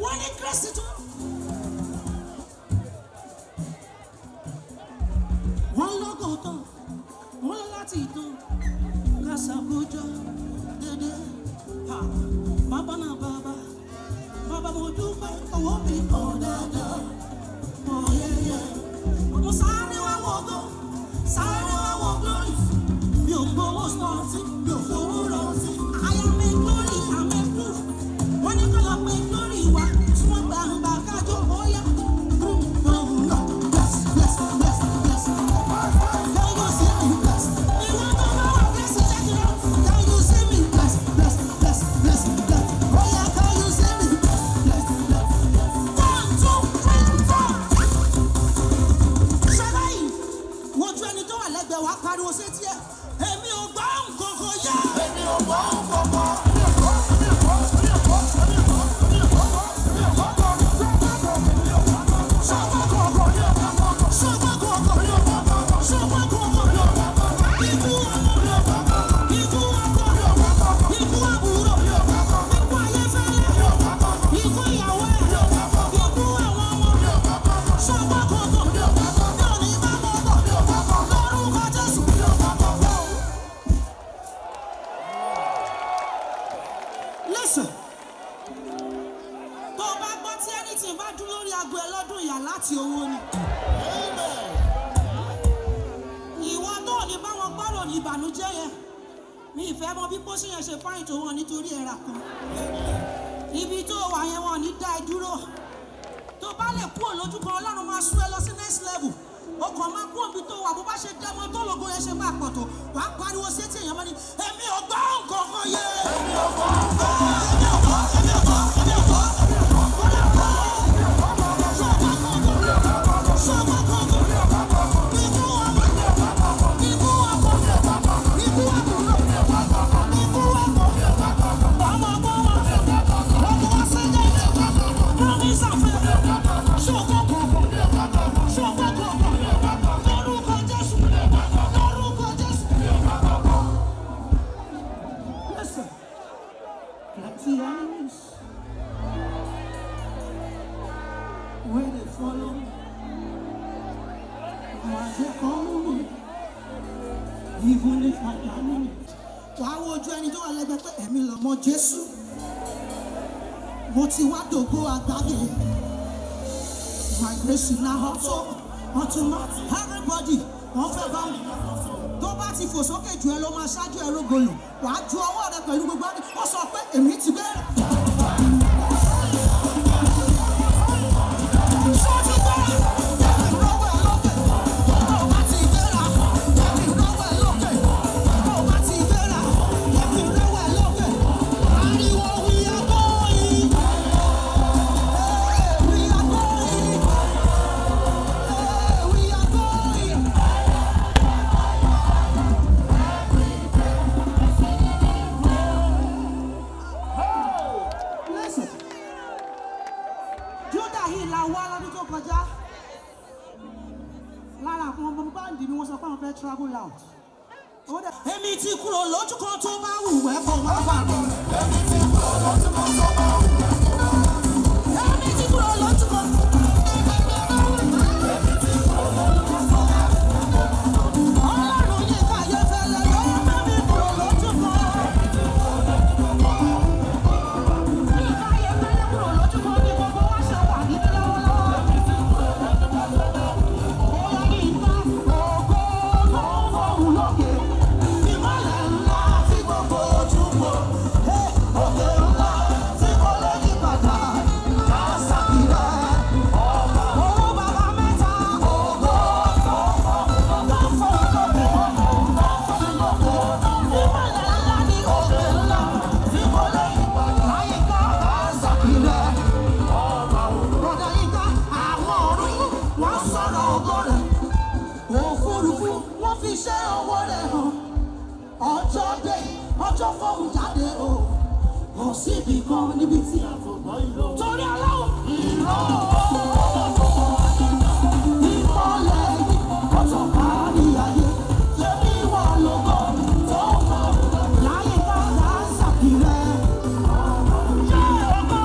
wọ́n ní Kristi tó. Wọ́n lọ́gọ̀ tán, wọ́n lọ láti ìtàn, kásàkójọ dédé. Bàbá náà bàbá mo dúpẹ́ owó mi kọ̀ dáadáa. Mo sáré wá wọ́gọ́, sáré wá wọ́ glory. Mi ò gbowó sọ́ọ̀tì, mi ò fowó rọ̀ọ̀tì. I am a glory, I'm a proof. Wọ́n ní kọ́ lọ pé glory wa, tí wọ́n gbàǹgbà kájọ bóyá. Bless, bless, bless, bless. Can you see me bless? Ìwọ tó bá wà bless, check it out. Can you see me bless, bless, bless, bless, bless. Oh yeah, can you see me bless, bless, bless. 1, 2, 3, 4. Ṣé báyìí? Wọ́n ju ẹni tó wà lẹ́gbẹ̀ẹ́ wa pariwo sétí ẹ̀. Èmi ò gbọ́ nǹkan kan yá. Èmi ò gbọ́ nǹkan kan. Listen, tó o bá gbọ́ tí anything bá dún lórí aago ẹ lọ́dún ìyá láti owó ni. Ìwọ tó ní bá wọn gbọ́rọ̀ ní ìbànújẹ́ yẹn. Mi ìfẹ́ mọ bí pósí yẹn ṣe fáyìn tó wọn nítorí ẹ̀rà kan. Ibi tó wà yẹn wọn ní dá ẹ dúró. Tó bá lè kúrò lójú kan Ọlọ́run máa sún ẹ lọ sí next level. O kàn máa kúrò níbi tó wà bó bá ṣe dẹ́mọ tó lògo yẹn ṣe máa pọ̀ tó. Wàá pariwo sétí èèyàn mọ́ ni èmi ò gbọ́ nǹkan kan yé. Èmi ò gbọ́ nǹkan kan. Èmi ò gbọ́, èmi ò gbọ́, èmi ò gbọ́, èmi ò gbọ́. Ṣọ́gbà kọ̀ọ̀kan. Ikú ọmọ. Ikú ọkọ̀. Ikú àbúrò. Ikú ọkọ̀. Ọmọ ọgbọ́n wa. Ọmọ wa sẹ́jẹ̀. Promise àfẹ́. Ṣọ́gbà kọ̀ọ̀kan. Ṣọ́gbà kọ̀ọ̀kan. Lórúkọ Jésù. Lórúkọ Jésù. Listen. Plenty enemies. Where they follow me. Why they follow me. Even if I die. Wàá wo ojú ẹni tó wà lẹ́gbẹ̀ẹ́ pé ẹ̀mí lọ́mọ Jésù. Mo ti wá dògbò àgbáyé. My grace now unto everybody. Wọ́n fẹ́ bá mi. Tó bá ti fò sókè jù ẹ ló máa ṣáájú ẹ lógolo. Wàá ju ọwọ́ rẹ pẹ̀lú gbogbo ẹni. Ó sọ pé èmi ti bẹ̀rẹ̀. Ṣé o ti bẹ̀rẹ̀? Ìrọ̀wọ́ ẹ lókè. Tó o bá ti bẹ̀rẹ̀. Ìrọ̀wọ́ ẹ lókè. Tó o bá ti bẹ̀rẹ̀. Ìrọ̀wọ́ ẹ lókè. Ariwo we are going. We are going. We are going. Listen. Judah yìí la wá lọ́dún tó kọjá. Lára àwọn ọmọ báńdì ni wọ́n sọ pé àwọn fẹ́ travel out. Èmi ti kúrò lójú kan tó bá wù ẹ́ kó má bà mí. Èmi ti kúrò lójú kan tó bá wù ẹ́ kó má bà mí. Èmi ti kúrò lójú kan. Ọlọ́run yìí káyé fẹ́lẹ́ lọ́wọ́ mẹ́mí kúrò lójú kan. Ìkáyé fẹ́lẹ́ kúrò lójú kan ní gbogbo wá ṣe wà níbí lọ́wọ́lọ́wọ́. Bóyá kí n bá ògo tó fọ́hùn lókè. Ìmọ̀lẹ̀ ńlá tí gbogbo ojú wo. Òkè ńlá tí kò lè yí padà. Kásàkìrẹ́. Owó bàbá mẹ́ta. Ògo tó fọ́hùn lókè. Ìmọ̀lẹ̀ ńlá ní òkè ńlá tí kò lè yí padà. Àyíká kásàkìrẹ́. Bọ̀dà yíká àwọn ọ̀run wọ́n sọ̀rọ̀ ògo rẹ̀. Òfurufú wọ́n fi ṣe ọwọ́ rẹ̀ hàn. Ọjọ́ dé, ọjọ́ fọ́hùn jáde o. Kò síbi kan níbi tí a kò gbọ́ ìró. Torí aláwọ̀ ìró. Ìmọ̀lẹ̀ yìí, ọjọ́ kárí ayé. Ṣébí ìwọ lógo tó kọ̀ láyé ká Kásàkìrẹ́. Ṣé ògo?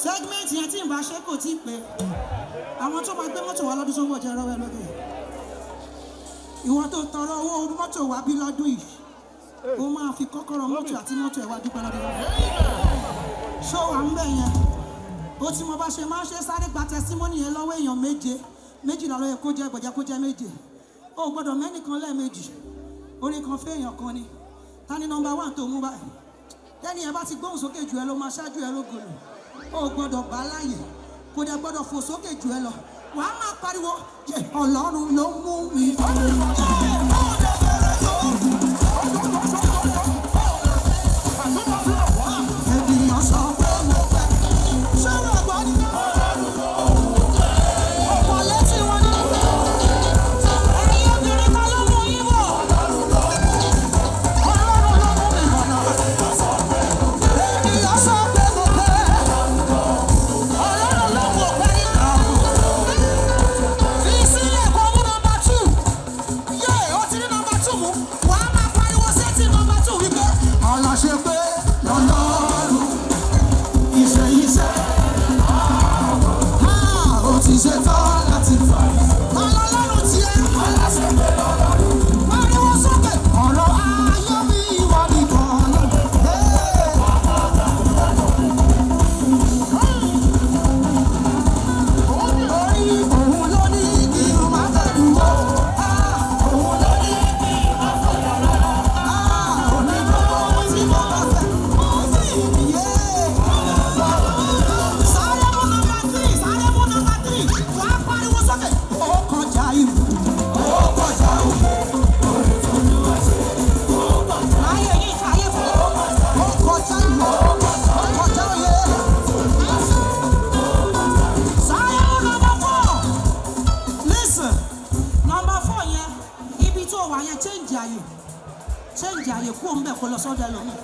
segment yẹn tí n bá ṣe kò tí ì pé àwọn tó máa gbé mọ́tò wá lọ́dún tó ń bọ̀ jẹ́ rọ́wẹ́ lókè. Ìwọ tó tọrọ owó mọ́tò wá bí lọ́dún yìí ó máa fi kọ́kọ́rọ́ mọ́tò àti mọ́tò ẹ̀ wá dúpẹ́ lọ́dún yìí. Ṣó wà ń bẹ̀ yẹn ó tí mo bá ṣe máa ń ṣe sáré gba testimony yẹn lọ́wọ́ èèyàn méjìlá ló yẹ kó jẹ́ gbọ̀jẹ́ kó jẹ́ méje. Ó gbọ́dọ̀ mẹ́nìkan lẹ́ẹ̀mejì orin kan fẹ́ èèyàn kan ni ta ni number 1 tó mú báyìí tẹ́ni ẹ bá ti gbóhùn sókè jù ẹ lọ máa ṣáájú ẹ lógolo. Ó gbọ́dọ̀ bá láàyè kò dẹ̀ gbọ́dọ̀ fò sókè jù ẹ lọ wà á máa pariwo Ọlọ́run ló mú mi. Ènìyàn sọ pé mo fẹ́ ṣé wọ́n gbọ́ ni. Ọ̀pọ̀ létí wọn ni ẹ̀yin obìnrin kan ló mú yín bọ̀. Ọlọ́run ló mú mi bọ̀ náà. Ènìyàn sọ pé mo fẹ́ Ọlọ́run ló mú ọ̀pẹ́ nígbà. Fi sílẹ̀ kó mú number 2. Yé o ti ní number 2 mú. Wà á máa pariwo sétí number 2 wípé aláṣẹ pé lọ́lọ́run iṣẹ́. Ó ti ṣe tán láti fà. Ọlọ́run tiẹ̀. Aláṣẹ pé lọ́lọ́run. Pariwo sókè. Ọ̀rọ̀ ayé mi ìwọ nìkan ló. Orí òun ló ní kí n má bẹ̀rù o. Òun ló ní kí n má fọ̀yà rárá. Òní gbogbo ohun tí mo bá fẹ́. Mo sì yé. Sáré mú number 3. Wà á pariwo sókè. Ó kọjá ìlú. Ó kọjá òkè. Láyé yìí káyé fún ọ. Ó kọjá ìlú. Ó kọjá òye. Sáré mú number 4. Listen, number 4 yẹn ibi tó wà yẹn change àyè kú òun bẹ̀ kó lọ sọ́dọ̀ ẹlòmíì.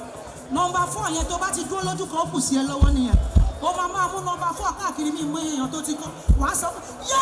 Number 4 yẹn tó bá ti dúró lójú kan ó kù sí ẹ lọ́wọ́ nìyẹn. Ó máa mú number 4 káàkiri mi mú èèyàn tó ti kọ́ wàá sọ yé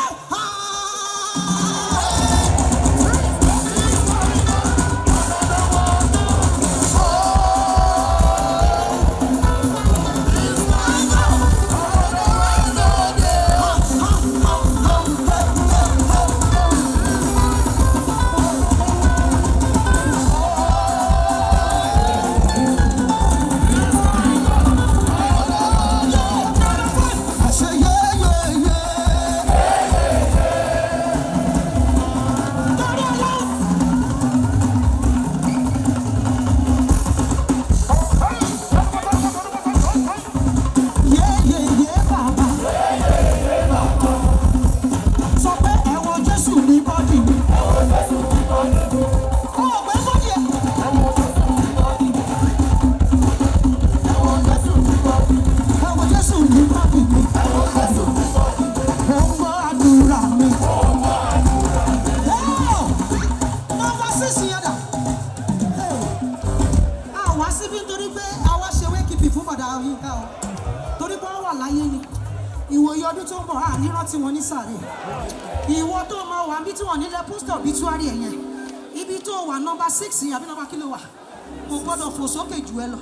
ọdún tó ń bọ̀ á nírántí wọn ní sàré. Ìwọ tó máa wà níbi tí wọ́n nílẹ̀ post obituary ẹ̀yẹn ibi tó wà number 6 àbí number kí ló wà kò gbọ́dọ̀ fò sókè jù ẹ lọ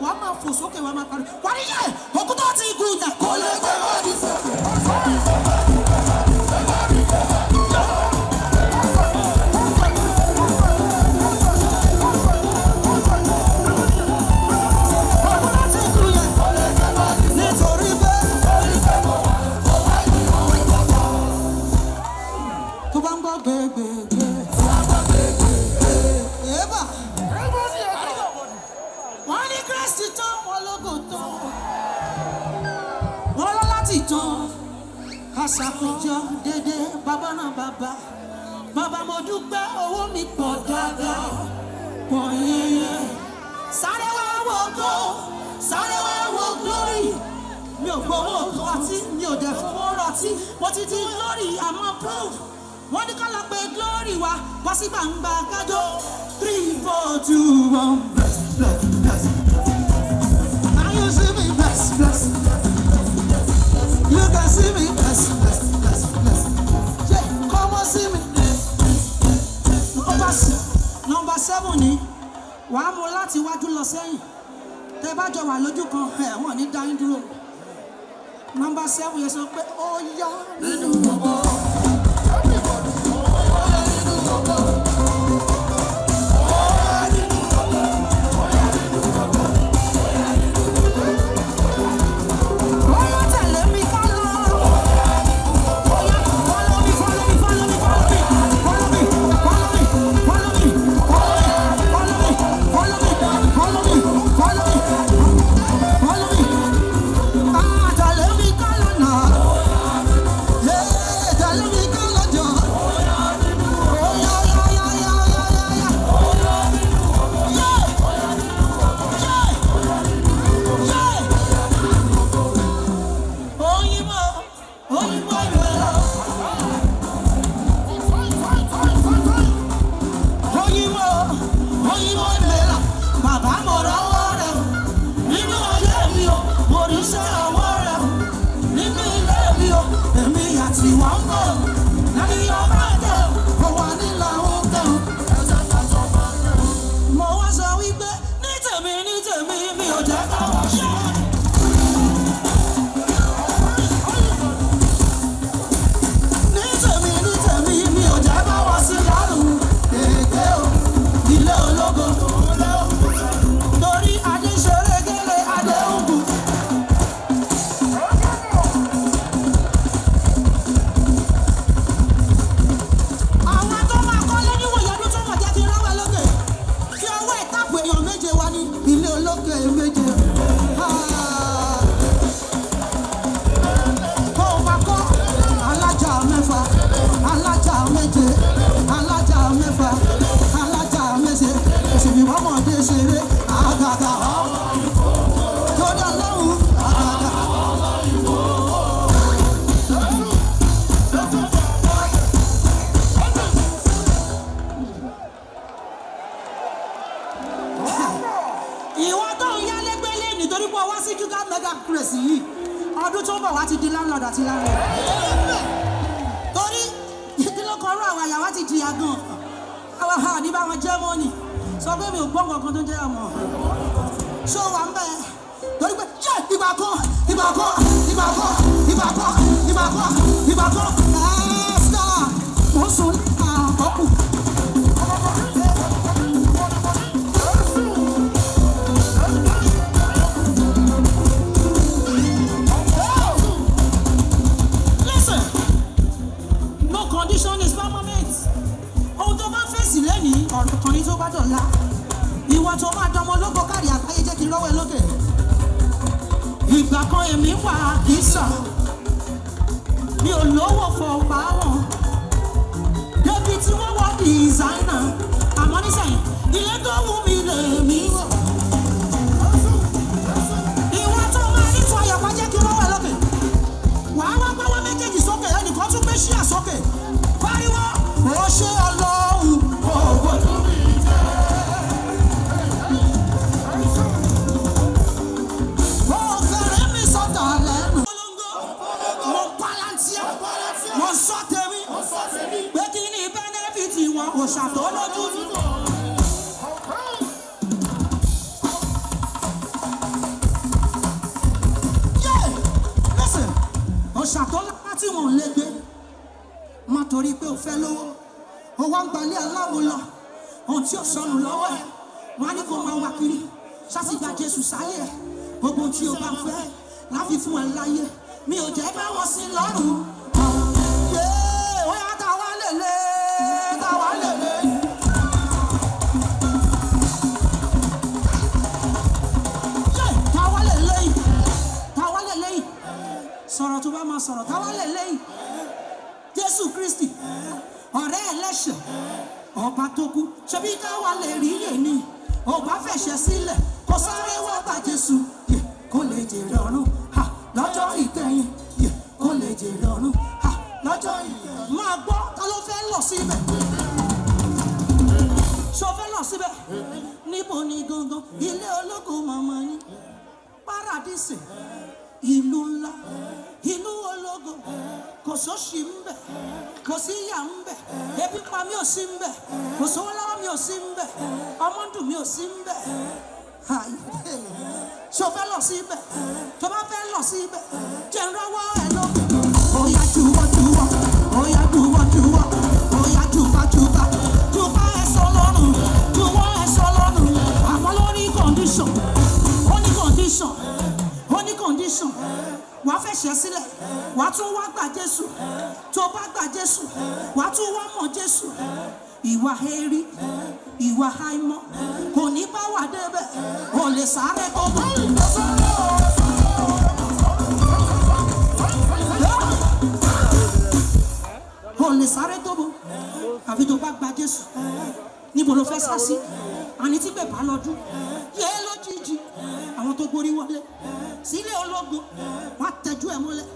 wàá máa fò sókè wàá máa parí wàá ní yẹ òkúta ti gùn yẹn kò lè gbé wọ́n ní sókè. Àṣàkójọ dédé bàbá náà bàbá mo dúpẹ́ owó mi pọ̀ dáadáa pọ̀ yẹyẹ sáré wá wo glory mi ò gbowó ọtí mi ò dẹ̀ fowó rọtí mo ti di glory àmọ́ proof wọ́n ní ká lọ pé glory wa wá sí gbàǹgbà kájọ 3, 4, 2, 1 bless. Now you see me bless. You can see me bless. Yeah, come on see me. Number 7 ni wàá mú láti wájú lọ sẹ́yìn. Tẹ́ bá jọ wà lójú kan wọ́n ní dá yín dúró. Number 7 yẹn sọ pé ó yá nínú gbogbo. Ọdún tó ń bọ̀ wá ti di landlord àti landlord. Torí kí ló kọrú àwọn àyàwó ti jìyà gan. Àwọn ha ní bá wọn jẹ́ mọ́nì. Sọ pé mi ò gbọ́ nǹkan tó ń jẹ́ ọmọ. Ṣé wà ń bẹ̀? Torí pé jẹ́ ìgbà kan. Ẹ́sítà mo sùn àkọ́kù. Condition is permanent. Ohun tó bá fèsì lẹ́nìí ọ̀rọ̀ kan ní tó bá dọ̀la. Ìwọ tó máa dánmọ́ lóko káàdì àgbáyé jẹ́ kí n rọ́wọ́ ẹ lókè. Ìgbà kan èmi wà kì í sàn. Mi ò lówó fọ̀pá wọn. Débi tí wọ́n wọ dìsáínà. Àmọ́ nísàyìn, ilé tó wù mí lè mí wọ̀. Ìwọ tó máa ní tó ayọ̀pá jẹ́ kí n rọ́wọ́ ẹ lókè. Wàá wá gbọ́wọ́ méjèèjì sókè ẹnìkan tún gbé ṣíà sókè. Pariwo, ó ṣe Ọlọ́run, ògo tó mi jẹ́. Ó fẹ́rẹ̀ mi sọ́tà lẹ́nu. Mo palantia, mo sọ tèmi, pé kí ni bẹ́nẹ́fìtì wọn kò ṣàtọ́ lójú dúdú. Listen, ó ṣàtọ́ lápá tí wọ́n lè gbé. Má torí pé o fẹ́ lówó, o wá ń gbalẹ̀ aláwo lọ, ohun tí o sọnù lọ́wọ́ ẹ̀, wọ́n á ní kó máa wá kiri, ṣáṣìgbà Jésù sáyé ẹ̀, gbogbo tí o bá ń fẹ́ láfi fún ẹ láyé, mi ò jẹ́ bá wọn sí lọ́rùn. Ó yá táwa lèlè. Táwa lèlè. Sọ̀rọ̀ tó bá máa sọ̀rọ̀, táwa lèlè. Jésù Kristi, ọ̀rẹ́ ẹlẹ́ṣẹ̀, ọba tó kú, ṣebí káwa lè rí èní, ọba fẹ̀ṣẹ̀ sílẹ̀, kó sáré wá bá Jésù, kó lè jèrè ọ̀run, lọ́jọ́ ìkẹyìn, kó lè jèrè ọ̀run, lọ́jọ́ ìkẹyìn. Máa gbọ́, ta ló fẹ́ lọ síbẹ̀? Ṣo fẹ́ lọ síbẹ̀? Níbo ni gangan ilé ológo màmá yín? Paradísì, ìlú ńlá, ìlú ológo. Kò sóṣì ń bẹ̀, kò sí ìyà ń bẹ̀, ebi pa mi ò sí ń bẹ̀, kò sówó lọ́wọ́ mi ò sí ń bẹ̀, ọmọ dùn mi ò sí ń bẹ̀. ṣo fẹ́ lọ sí ibẹ̀ tó bá fẹ́ lọ sí ibẹ̀ jẹ́ rọwọ́ ẹ lọ. Oya juwọ́ juwọ́, oya juwọ́ juwọ́, oya juwọ́ juwọ́, juwọ́ ẹ sọ lọ́rùn, juwọ́ ẹ sọ lọ́rùn. Àmọ́ ló ní condition, ó ní condition, ó ní condition. Wàá fẹ́ ṣẹ̀ sílẹ̀, wàá tún wá gbà Jésù. Tó bá gbà Jésù, wàá tún wá mọ̀ Jésù. Ìwà èrí, ìwà àìmọ́, kò ní bá wà débẹ̀, ò lè sáré tó bọ̀. Ò lè sáré tó bọ̀, àfi tó bá gba Jésù. Níbo ló fẹ́ sá sí? Àní tí bèbá lọ́dún, yé lójijì, àwọn tó gborí wọlé. Sílé ológo, wọ́n á tẹ́jú ẹ̀ mọ́lẹ̀.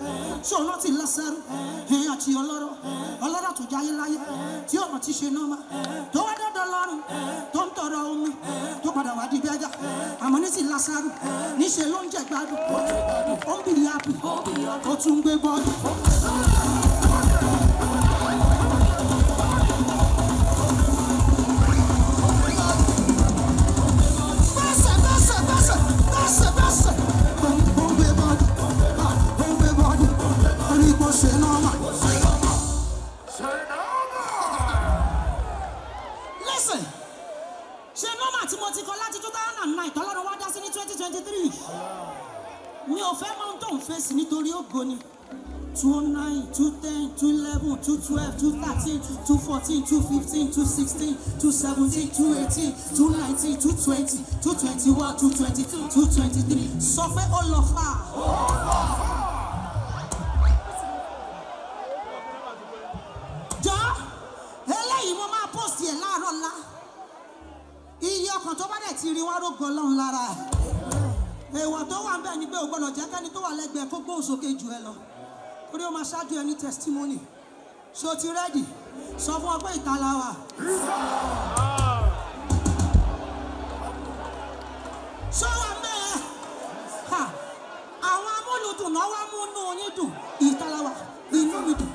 Ṣé ọ̀nà ti Lásárù, ẹ̀yìn àti ọlọ́rọ̀ tó jáyé láyé, tí ọ̀nà ti ṣe nọ́mà, tó wá dọ́dọ̀ lọ́rùn, tó ń tọrọ omi, tó padà wá di bẹ́gà. Àmọ́ ní ti Lásárù, níṣẹ́ ló ń jẹ gbádùn, ó ń bìrì àpì, ó tún ń gbé bọ́ọ̀lù. Listen, ṣe nọ́mà tí mo ti kọ láti 2009 tọ́lọ́run wá dá sí ní 2023. Mi ò fẹ́ máa ń tó ń fèsì nítorí ògo ni. 209, 210, 211, 212, 213, 214, 215, 216, 217, 218, 219, 220, 221, 222, 223. Sọ pé ó lọ fà. Jọ eléyìí mo máa post yẹn láàárọ̀ ńlá. Iye ọkàn tó bá dẹ̀ ti rí wá rógo Ọlọ́run lára ẹ̀. Èèwọ̀ tó wà ń bẹ̀ ni pé o gbọ́dọ̀ jẹ́ kẹ́ni tó wà lẹ́gbẹ̀ẹ́ kó gbóhùn sókè jù ẹ lọ. Torí o máa ṣáájú ẹni testimony. Ṣé o ti ready? Sọ fún ọ pé ìta la wà. Ṣé wà ń bẹ̀? Àwọn amúlùdùn náà wá múnú yín dùn. Ìta la wà, inú mi dùn.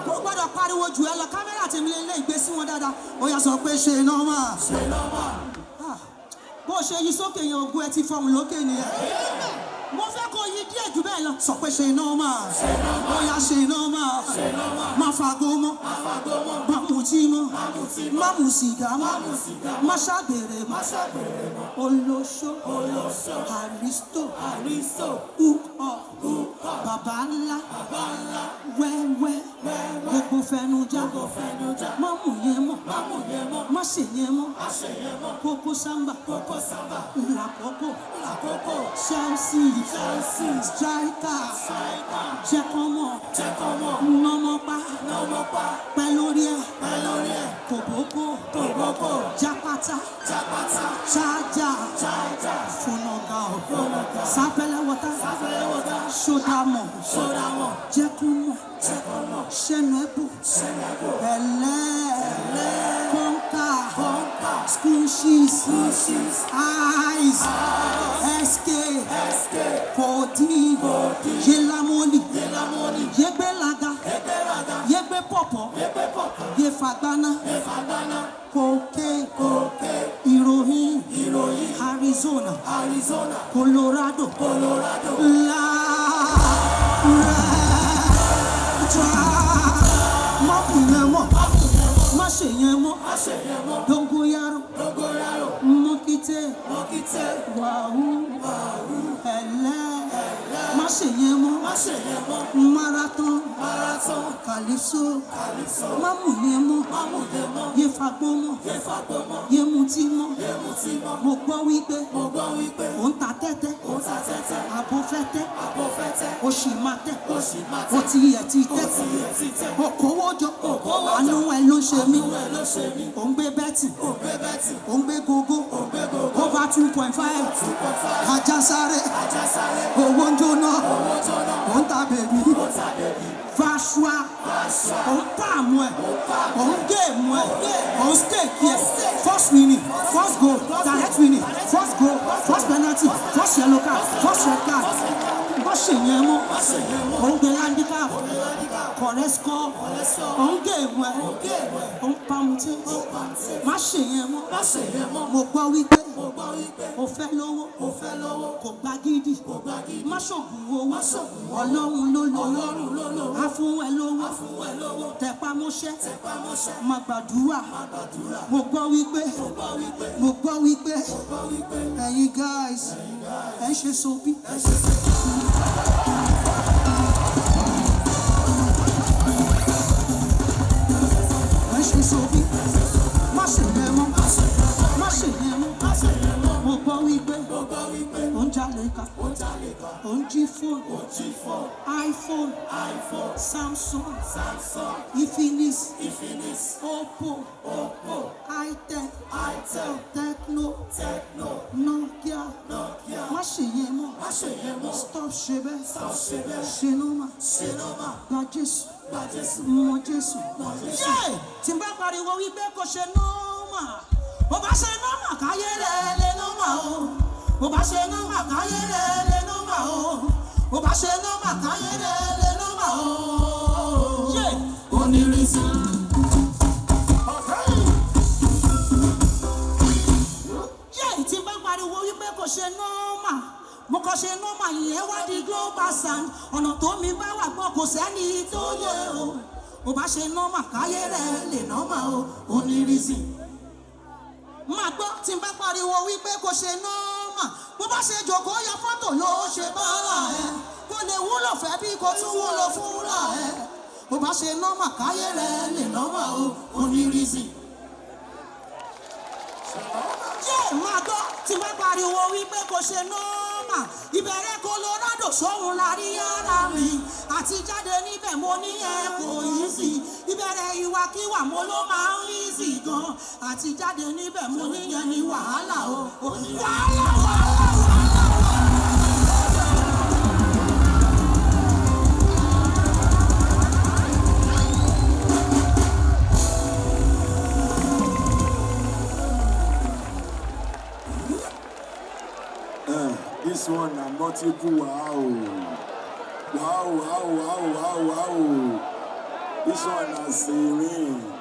Mo gbọ́dọ̀ pariwo jù ẹ lọ, kámẹ́rà tèmi lè gbé sí wọn dáadáa. Ó yá sọ pé ṣe nọ́mà. Bó ṣe yí sókè yẹn ògùn ẹ ti fọhùn lókè nìyẹn. Mo fẹ́ kó yí díẹ̀ jù bẹ́ẹ̀ lọ. Sọ pé ṣe nọ́mà. Ó yá ṣe nọ́mà. Má fagbó mọ́. Má mutí mọ́. Má mu sìgá mọ́. Má ṣàgbèrè mọ́. Olóṣó. Àrísítò. Bàbá ńlá. Wẹ́wẹ́. Gbogbo fẹnujá. Má mú yẹn mọ́. Má ṣe yẹn mọ́. Kókó sámbà. Làkókò. Chelsea. Striker. Jẹ́ kọ́ mọ̀. Nọ́mọ́ pa. Pẹ́ lórí ẹ̀. Kòbókò. Jápátá. Chájà. Fọ̀nàgà. Sápẹ́lẹ́ wọ́tá. Sódàmọ̀. Jẹ́ kọ́ mọ̀. Ṣẹ́nu ẹ̀bù. Ẹ̀lẹ́. Kọ́ńkà. Squishes. Eyes. SK. Kòdì. Yelamoni. Yegbelaga. Yegbe pọ̀pọ̀. Yefagbana. Kòkè. Ìròyìn. Arizona. Colorado. Má ṣe yẹn mọ́. Dongoyaro. Mokite. Wahoo. Ẹ̀lẹ́. Má ṣe yẹn mọ́. Marathon. Calypso. Má mú yẹn mọ́. Yé fagbó mọ́. Yé mutí mọ́. Mo gbọ́ wípé. Ó ń ta tẹ́tẹ́. Àbò fẹ́ tẹ́. Ó sì máa tẹ́. Ó ti yẹ ti tẹ́. Okòwò jọ. Àánú ẹ ló ṣe mí. Ó ń gbé bẹ́tì. Ó ń gbé gogo. Over 2.5. Ajásáré. Owó ń jóná. Ó ń ta bèbí. Fashua. òun pààmù ẹ̀ òun géèmù ẹ̀ òun stéèkì ẹ̀ first winning first goal direct winning first goal first penalty first yellow card first red card bó ṣe yẹn mọ́ òun gbé handicap correct score òun géèmù ẹ̀ òun pààmù tí má ṣe yẹn mọ́ mo gbọ́ wípé o fẹ́ lówó kò gba gidi má ṣògùn owó ọlọ́run ló lò á fún ẹ lówó tẹpá mọ́ṣẹ́ má gbàdúrà mo gbọ́ wípé ẹ̀yin guys ẹ̀ ń ṣe sobi. ẹ̀ ń ṣe sobi má ṣe yẹn mọ́ mo gbọ́ wípé ó ń jalè ká ó ń jí fóònù iPhone Samsung Infinix Oppo itel Tecno Nokia má ṣe yẹn mọ́ stop ṣe bẹ́ẹ̀ ṣe nọ́mà gba Jésù mọ Jésù. tí n bá pariwo wípé kò ṣe nọ́mà bó bá ṣe nọ́mà káyé rẹ̀ lé nọ́mà o bó bá ṣe nọ́mà káyé rẹ̀ lé nọ́mà o bó bá ṣe nọ́mà káyé rẹ̀ lé nọ́mà o. Onírìsì. tí n bá pariwo wípé kò ṣe nọ́mà mo kàn ṣe nọ́mà yẹn wá di global sound ọ̀nà tó mi bá wà gbọ́ kò sẹ́ni tó yẹ o bó bá ṣe nọ́mà káyé rẹ̀ lé nọ́mà o. Onírìsì. Máa gbọ́ tí n bá pariwo wípé kò ṣe nọ́mà bó bá ṣe jòkó ya fọ́tò ló ṣe bára ẹ̀ kó lè wúlò fẹ́ bí kò tún wúlò fúnra ẹ̀ bó bá ṣe nọ́mà káyé rẹ̀ lè nọ́mà o. Onírìsì. Máa gbọ́ tí n bá pariwo wípé kò ṣe nọ́mà ìbẹ̀rẹ̀ Colorado sóhun la rí ara mi àti jáde níbẹ̀ mo ní ẹ kò yí sí ìbẹ̀rẹ̀ ìwàkiwà mo ló máa ń yí sí gan àti jáde níbẹ̀ mo ní yẹn ní wàhálà o. This one na multiple wow. This one na serene.